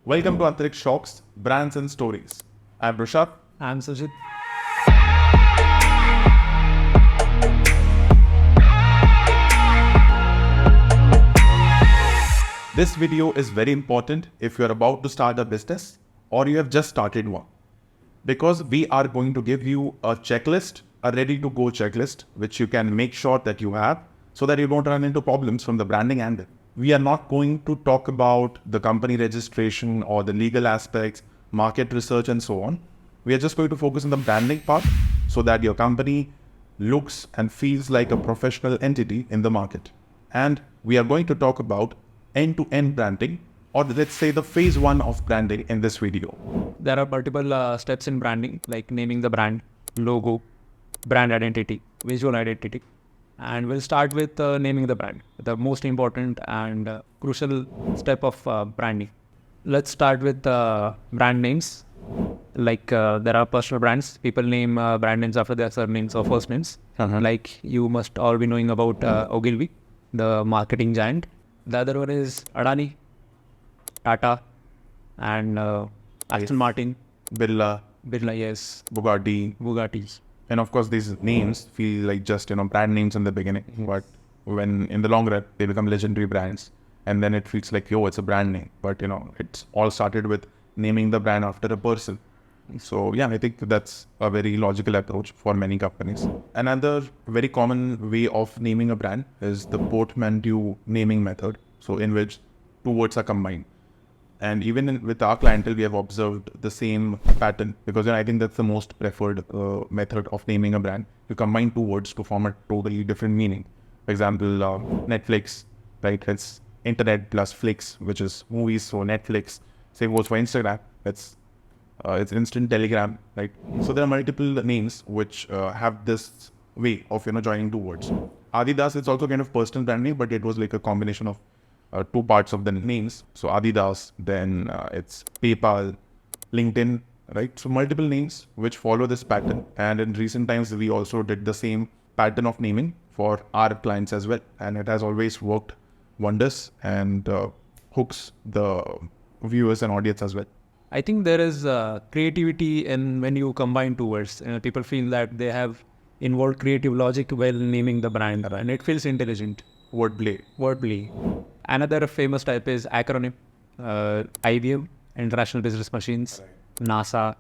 Welcome to Antriksh Shocks, Brands and Stories. I'm Rishabh. I'm Sujit. This video is very important if you're about to start a business or you have just started one. Because we are going to give you a checklist, a ready-to-go checklist, which you can make sure that you have so that you don't run into problems from the branding angle. We are not going to talk about the company registration or the legal aspects, market research and so on. We are just going to focus on the branding part so that your company looks and feels like a professional entity in the market. And we are going to talk about end-to-end branding, or let's say the phase one of branding in this video. There are multiple steps in branding, like naming the brand, logo, brand identity, visual identity. And we'll start with naming the brand, the most important and crucial step of branding. Let's start with brand names. Like there are personal brands. People name brand names after their surnames or first names. Like you must all be knowing about Ogilvy, the marketing giant. The other one is Adani, Tata, and Aston Martin, Birla, yes, Bugatti. And of course, these names feel like just, brand names in the beginning. But when in the long run, they become legendary brands. And then it feels like, it's a brand name. But, it's all started with naming the brand after a person. So, I think that's a very logical approach for many companies. Another very common way of naming a brand is the portmanteau naming method. So, in which two words are combined. And even with our clientele, we have observed the same pattern because I think that's the most preferred method of naming a brand. You combine two words to form a totally different meaning. For example, Netflix, right? It's internet plus flicks, which is movies. So Netflix. Same goes for Instagram. It's instant telegram, right? So there are multiple names which have this way of joining two words. Adidas is also kind of personal brand name, but it was like a combination of two parts of the names. So Adidas, then it's PayPal, LinkedIn, right? So multiple names which follow this pattern. And in recent times, we also did the same pattern of naming for our clients as well. And it has always worked wonders and hooks the viewers and audience as well. I think there is creativity in when you combine two words. People feel that they have involved creative logic while naming the brand, and it feels intelligent. Wordplay. Another famous type is acronym. IBM, International Business Machines, NASA.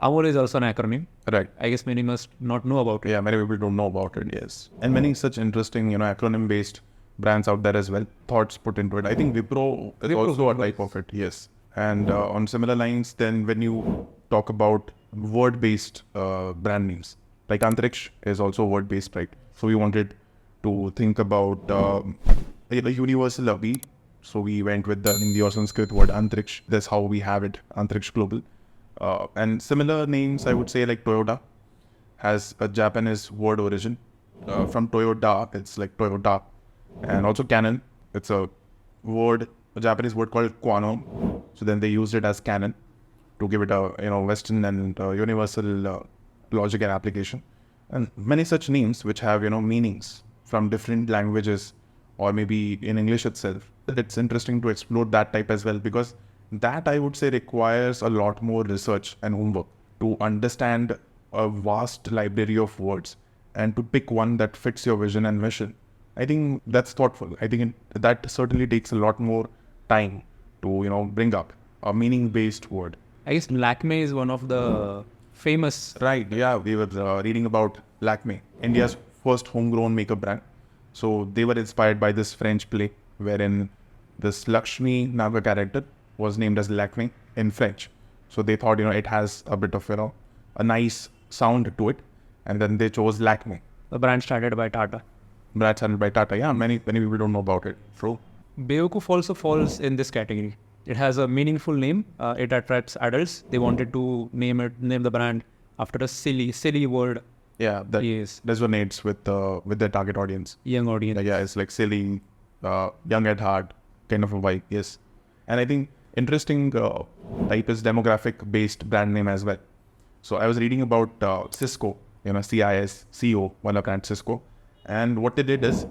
AMOL is also an acronym. Right. I guess many must not know about it. Yeah, many people don't know about it, yes. And many such interesting, acronym-based brands out there as well. Thoughts put into it. I think Wipro is also a type of it, yes. And on similar lines, then when you talk about word-based brand names, like Antriksh is also word-based, right? So we wanted to think about a universal ABI. So we went with the Hindi or Sanskrit word Antriksh. That's how we have it, Antriksh Global. And similar names, I would say, like Toyota has a Japanese word origin. From Toyota, it's like Toyota. And also Canon, it's a Japanese word called Quanon. So then they used it as Canon to give it a Western and universal logic and application. And many such names which have meanings from different languages or maybe in English itself. It's interesting to explore that type as well because that I would say requires a lot more research and homework to understand a vast library of words and to pick one that fits your vision and mission. I think that's thoughtful. I think that certainly takes a lot more time to bring up a meaning-based word. I guess Lakme is one of the famous. Right, yeah, we were reading about Lakme, India's first homegrown makeup brand. So they were inspired by this French play wherein this Lakshmi Naga character was named as Lakme in French. So they thought, it has a bit of, a nice sound to it. And then they chose Lakme. The brand started by Tata. Yeah, many people don't know about it. True. Beokoof also falls in this category. It has a meaningful name. It attracts adults. They wanted to name the brand after a silly word. Yeah, that resonates with their target audience. Young audience. Yeah, it's like silly, young at heart kind of a vibe. Yes, and I think interesting type is demographic-based brand name as well. So I was reading about Cisco, CISCO, one of brand Cisco, and what they did is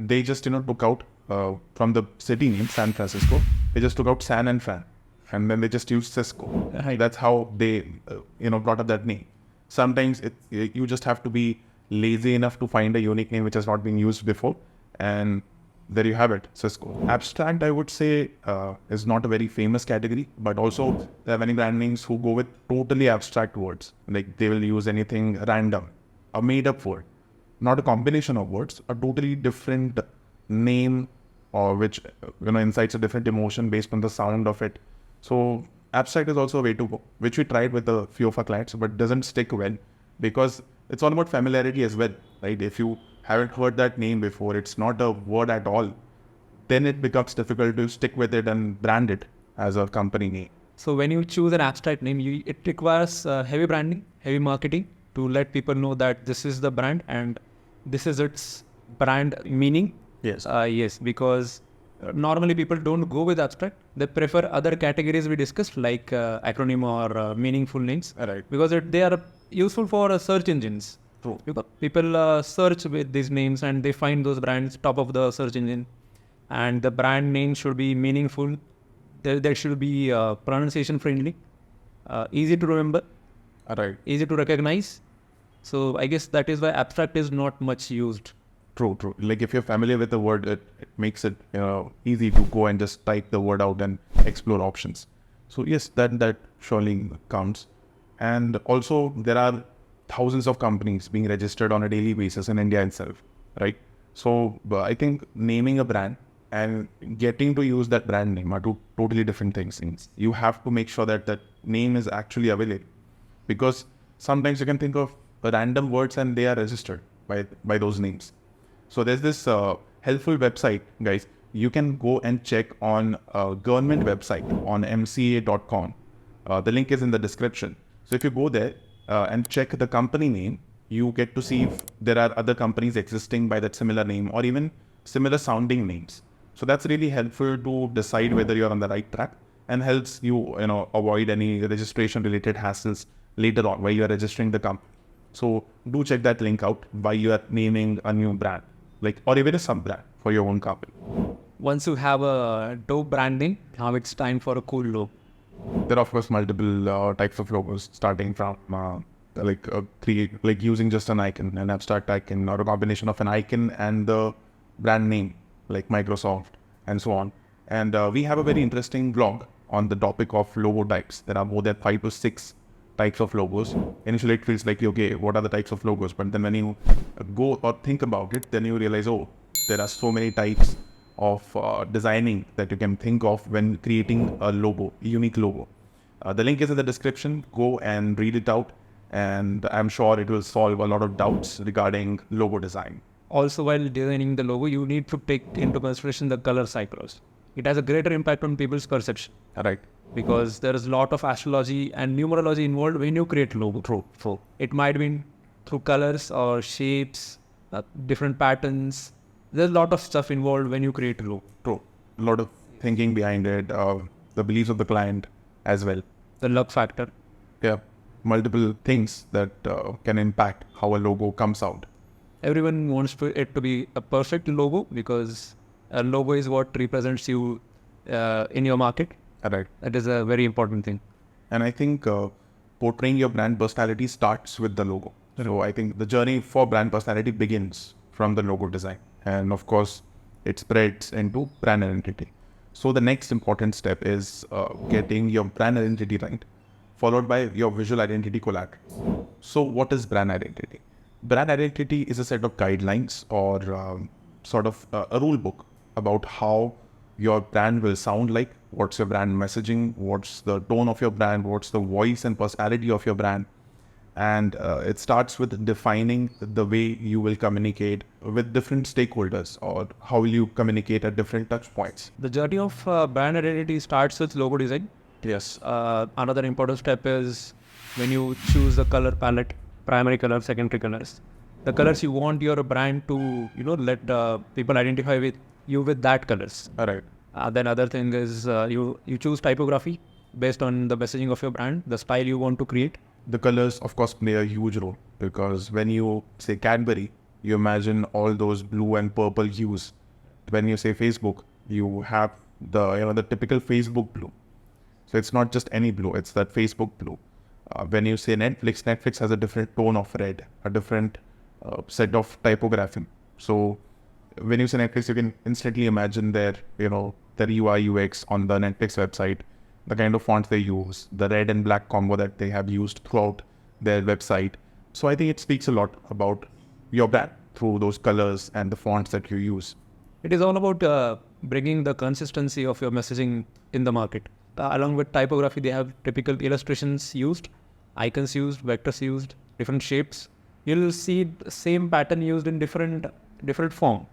they just took out from the city name San Francisco. They just took out San and Fran. and then they just use Cisco. Right. That's how they, brought up that name. Sometimes you just have to be lazy enough to find a unique name which has not been used before, and there you have it, Cisco. Abstract, I would say, is not a very famous category, but also there are many brand names who go with totally abstract words. Like they will use anything random, a made-up word, not a combination of words, a totally different name, or which incites a different emotion based on the sound of it. So abstract is also a way to go, which we tried with a few of our clients, but doesn't stick well because it's all about familiarity as well, right? If you haven't heard that name before, it's not a word at all, then it becomes difficult to stick with it and brand it as a company name. So when you choose an abstract name, it requires heavy branding, heavy marketing to let people know that this is the brand and this is its brand meaning. Yes. Yes, because normally people don't go with abstract. They prefer other categories we discussed like acronym or meaningful names. Right. Because they are useful for search engines. True. Because people search with these names and they find those brands top of the search engine. And the brand name should be meaningful. There should be pronunciation friendly, easy to remember, Right. easy to recognize. So I guess that is why abstract is not much used. True. Like if you're familiar with the word, it makes it easy to go and just type the word out and explore options. So yes, that surely counts. And also there are thousands of companies being registered on a daily basis in India itself, right? So I think naming a brand and getting to use that brand name are two totally different things. You have to make sure that that name is actually available, because sometimes you can think of random words and they are registered by those names. So there's this helpful website, guys. You can go and check on a government website on mca.com. The link is in the description. So if you go there and check the company name, you get to see if there are other companies existing by that similar name or even similar sounding names. So that's really helpful to decide whether you're on the right track and helps you, avoid any registration related hassles later on while you're registering the company. So do check that link out while you are naming a new brand, or even a sub-brand for your own company. Once you have a dope branding, now it's time for a cool logo. There are of course multiple types of logos, starting from using just an icon, an abstract icon, or a combination of an icon and the brand name, like Microsoft and so on. And we have a very interesting blog on the topic of logo types. There are more than 5 to 6 types of logos. Initially it feels like, okay, what are the types of logos? But then when you go or think about it, then you realize, oh, there are so many types of designing that you can think of when creating a logo, a unique logo. The link is in the description. Go and read it out, and I'm sure it will solve a lot of doubts regarding logo design. Also, while designing the logo, you need to take into consideration the color cycles. It has a greater impact on people's perception. Right. Because there is a lot of astrology and numerology involved when you create logo. True. It might be through colors or shapes, different patterns. There's a lot of stuff involved when you create a logo. True. A lot of thinking behind it, the beliefs of the client as well. The luck factor. Yeah, multiple things that can impact how a logo comes out. Everyone wants it to be a perfect logo because a logo is what represents you in your market. Right. That is a very important thing. And I think portraying your brand personality starts with the logo. So I think the journey for brand personality begins from the logo design. And of course, it spreads into brand identity. So the next important step is getting your brand identity right, followed by your visual identity collateral. So what is brand identity? Brand identity is a set of guidelines or sort of a rule book about how your brand will sound like, what's your brand messaging, what's the tone of your brand, what's the voice and personality of your brand. And it starts with defining the way you will communicate with different stakeholders, or how will you communicate at different touch points. The journey of brand identity starts with logo design. Yes. Another important step is when you choose the color palette, primary colors, secondary colors. The colors you want your brand to, let people identify with you with that colors. All right. Then other thing is you choose typography based on the messaging of your brand, the style you want to create. The colors, of course, play a huge role, because when you say Cadbury, you imagine all those blue and purple hues. When you say Facebook, you have the typical Facebook blue. So it's not just any blue, it's that Facebook blue. When you say Netflix, Netflix has a different tone of red, a different set of typography. So when you say Netflix, you can instantly imagine their UI UX on the Netflix website, the kind of fonts they use, the red and black combo that they have used throughout their website. So I think it speaks a lot about your brand through those colors and the fonts that you use. It is all about bringing the consistency of your messaging in the market. Along with typography, they have typical illustrations used, icons used, vectors used, different shapes. You'll see the same pattern used in different form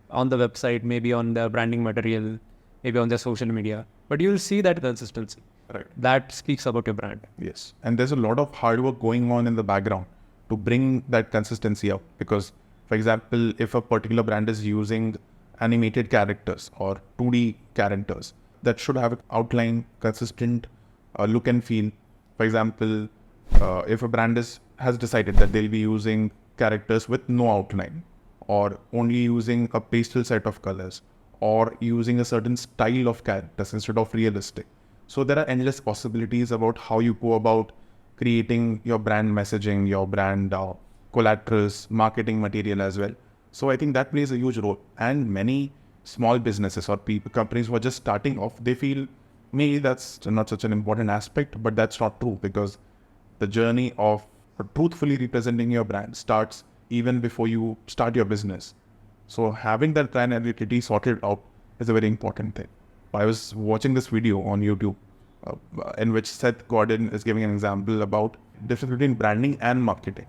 on the website, maybe on the branding material, maybe on their social media. But you'll see that consistency. Right. That speaks about your brand. Yes. And there's a lot of hard work going on in the background to bring that consistency up. Because, for example, if a particular brand is using animated characters or 2D characters, that should have an outline, consistent look and feel. For example, if a brand has decided that they'll be using characters with no outline, or only using a pastel set of colors, or using a certain style of characters instead of realistic. So there are endless possibilities about how you go about creating your brand messaging, your brand collaterals, marketing material as well. So I think that plays a huge role. And many small businesses or companies who are just starting off, they feel maybe that's not such an important aspect, but that's not true, because the journey of truthfully representing your brand starts even before you start your business. So having that brand identity sorted out is a very important thing. I was watching this video on YouTube in which Seth Godin is giving an example about the difference between branding and marketing.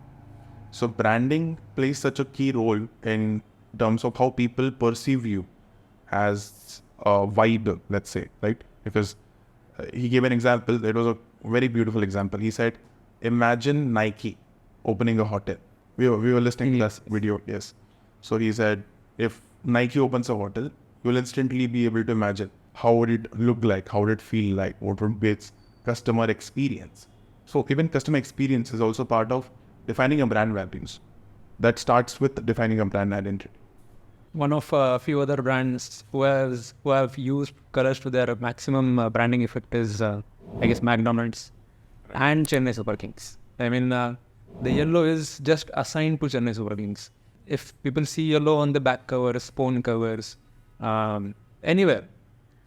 So branding plays such a key role in terms of how people perceive you as a vibe, let's say, right? Because he gave an example. It was a very beautiful example. He said, imagine Nike opening a hotel. We were listening to this video, yes. So he said, if Nike opens a hotel, you'll instantly be able to imagine how would it look like, how would it feel like, what would be its customer experience. So even customer experience is also part of defining a brand values. That starts with defining a brand identity. One of a few other brands who have used colors to their maximum branding effect is, I guess, McDonald's and Chennai Super Kings. I mean, the yellow is just assigned to Chennai Super Kings. If people see yellow on the back covers, phone covers, anywhere,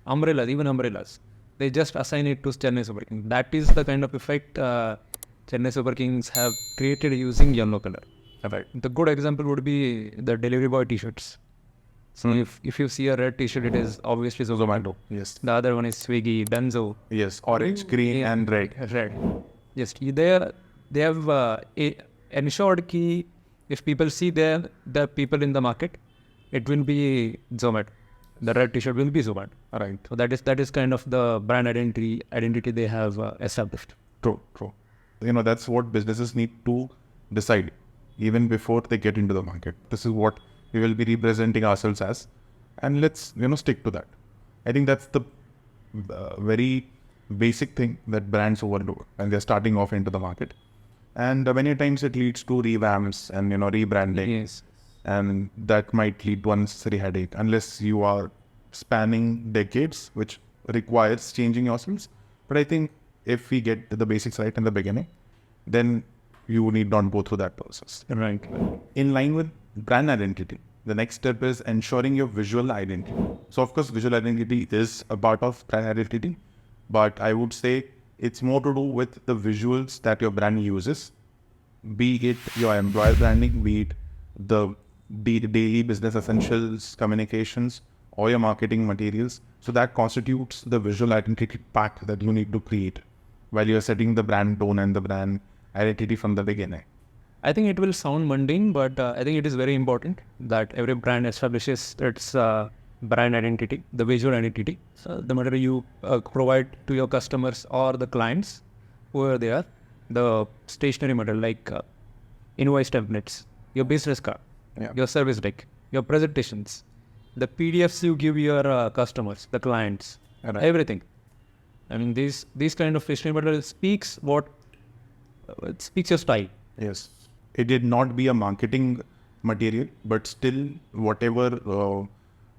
even umbrellas, they just assign it to Chennai Super Kings. That is the kind of effect Chennai Super Kings have created using yellow color. Right. The good example would be the delivery boy t-shirts. So if you see a red t-shirt, it is obviously Zomato. Yes. The other one is Swiggy, Benzo. Yes. Orange, green, and red. Red. Yes. They have ensured key. If people see the people in the market, it will be Zomato. The red t-shirt will be Zomato. Right. So that is kind of the brand identity they have established. True. That's what businesses need to decide even before they get into the market. This is what we will be representing ourselves as, and let's stick to that. I think that's the very basic thing that brands overlook when they're starting off into the market, and many times it leads to revamps and rebranding. Yes. And that might lead to unnecessary headache unless you are spanning decades, which requires changing yourselves. But I think if we get the basics right in the beginning, then you need not go through that process. Right. In line with brand identity, the next step is ensuring your visual identity. So of course, visual identity is a part of brand identity, but I would say it's more to do with the visuals that your brand uses, be it your employer branding, be it the daily business essentials, communications, or your marketing materials. So that constitutes the visual identity pack that you need to create while you're setting the brand tone and the brand identity from the beginning. I think it will sound mundane, but I think it is very important that every brand establishes its brand identity, the visual identity. So the matter you provide to your customers or the clients, whoever they are, the stationery material like invoice templates, your business card, your service deck, your presentations, the PDFs you give your customers, the clients, everything. I mean, these kind of stationery material speaks it speaks your style. Yes. It did not be a marketing material, but still whatever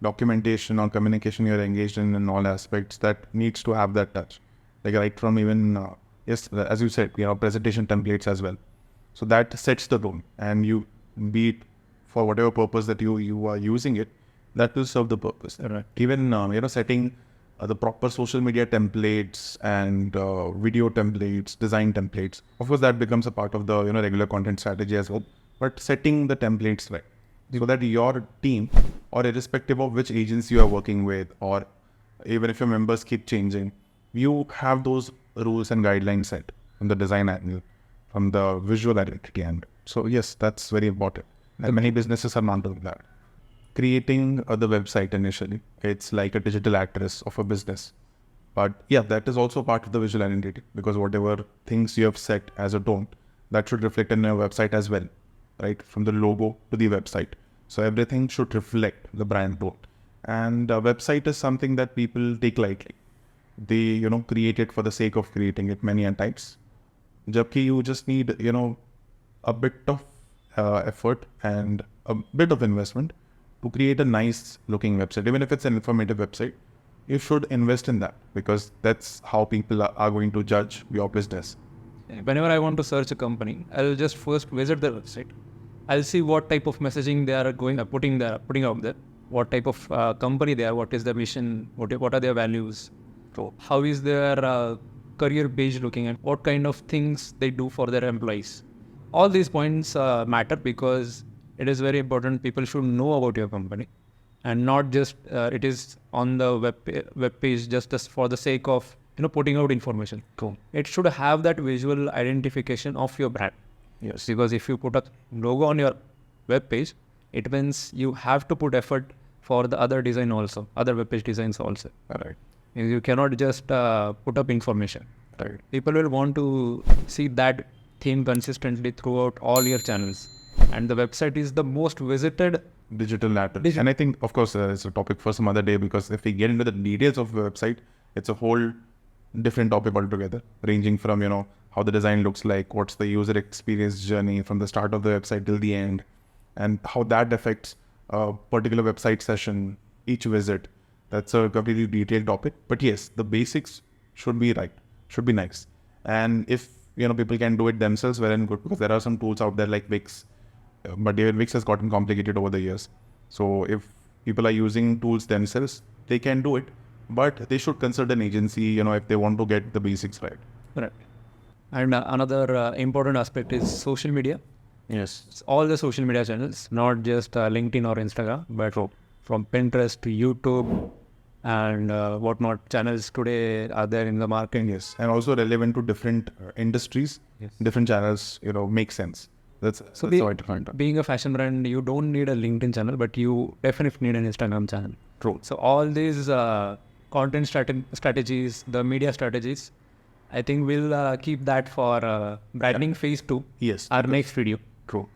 documentation or communication you're engaged in all aspects, that needs to have that touch. like right from even, yes, as you said, presentation templates as well. So that sets the tone, and you, be it for whatever purpose that you are using it, that will serve the purpose. Right. Even, setting the proper social media templates and video templates, design templates. Of course, that becomes a part of the, regular content strategy as well. But setting the templates right, so that your team, or irrespective of which agency you are working with, or even if your members keep changing, you have those rules and guidelines set from the design angle, from the visual identity angle. So yes, that's very important. And many businesses are not doing that. Creating the website initially, it's like a digital actress of a business. But yeah, that is also part of the visual identity, because whatever things you have set as a tone, that should reflect in your website as well, right? From the logo to the website. So everything should reflect the brand tone. And a website is something that people take lightly. They, create it for the sake of creating it many times. Jabki you just need, a bit of effort and a bit of investment to create a nice looking website. Even if it's an informative website, you should invest in that, because that's how people are going to judge your business. Whenever I want to search a company, I'll just first visit their website. I'll see what type of messaging they are putting out there, what type of company they are, what is their mission, what are their values, how is their career page looking, and what kind of things they do for their employees. All these points matter, because it is very important. People should know about your company, and not just it is on the web page just for the sake of putting out information. Cool. It should have that visual identification of your brand. Yes. Because if you put a logo on your web page, it means you have to put effort for the other design also, other web page designs also. Right. You cannot just put up information. Right. People will want to see that theme consistently throughout all your channels. And the website is the most visited digital lateral. And I think, of course, it's a topic for some other day, because if we get into the details of the website, it's a whole different topic altogether, ranging from, how the design looks like, what's the user experience journey from the start of the website till the end, and how that affects a particular website session, each visit. That's a completely detailed topic. But yes, the basics should be right, should be nice. And if, people can do it themselves, well and good, because there are some tools out there like Wix, but even Wix has gotten complicated over the years. So if people are using tools themselves, they can do it, but they should consult an agency, if they want to get the basics right. Right. And another important aspect is social media. Yes. It's all the social media channels, not just LinkedIn or Instagram, but from Pinterest to YouTube and whatnot channels today are there in the market. Yes. And also relevant to different industries, Yes. different channels, make sense. That's how I define it. Being a fashion brand, you don't need a LinkedIn channel, but you definitely need an Instagram channel. True. So all these content strategies, the media strategies, I think we'll keep that for branding phase 2. Yes. Our next video. True.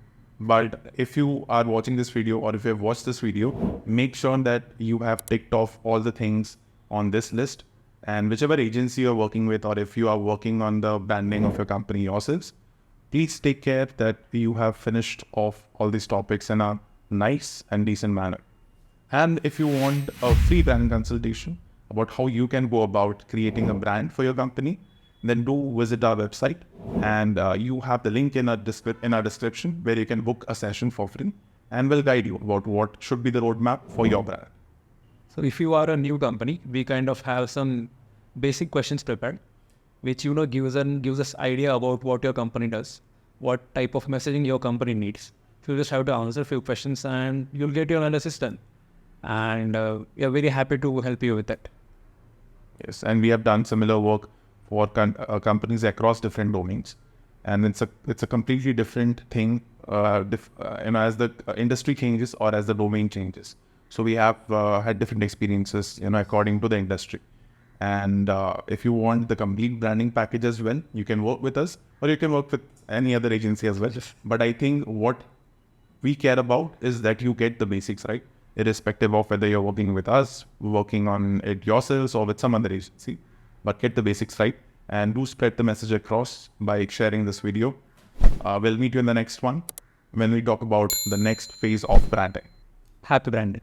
But if you are watching this video, or if you have watched this video, make sure that you have ticked off all the things on this list. And whichever agency you're working with, or if you are working on the branding of your company yourselves, please take care that you have finished off all these topics in a nice and decent manner. And if you want a free brand consultation about how you can go about creating a brand for your company, then do visit our website, and you have the link in our description where you can book a session for free, and we'll guide you about what should be the roadmap for your brand. So if you are a new company, we kind of have some basic questions prepared, which gives us idea about what your company does, what type of messaging your company needs. So you just have to answer a few questions, and you'll get your analysis done. And we are very happy to help you with that. Yes, and we have done similar work for companies across different domains, and it's a completely different thing, as the industry changes or as the domain changes. So we have had different experiences, according to the industry. And if you want the complete branding package as well, you can work with us, or you can work with any other agency as well. But I think what we care about is that you get the basics right, irrespective of whether you're working with us, working on it yourselves, or with some other agency. But get the basics right, and do spread the message across by sharing this video. We'll meet you in the next one when we talk about the next phase of branding. Happy branding.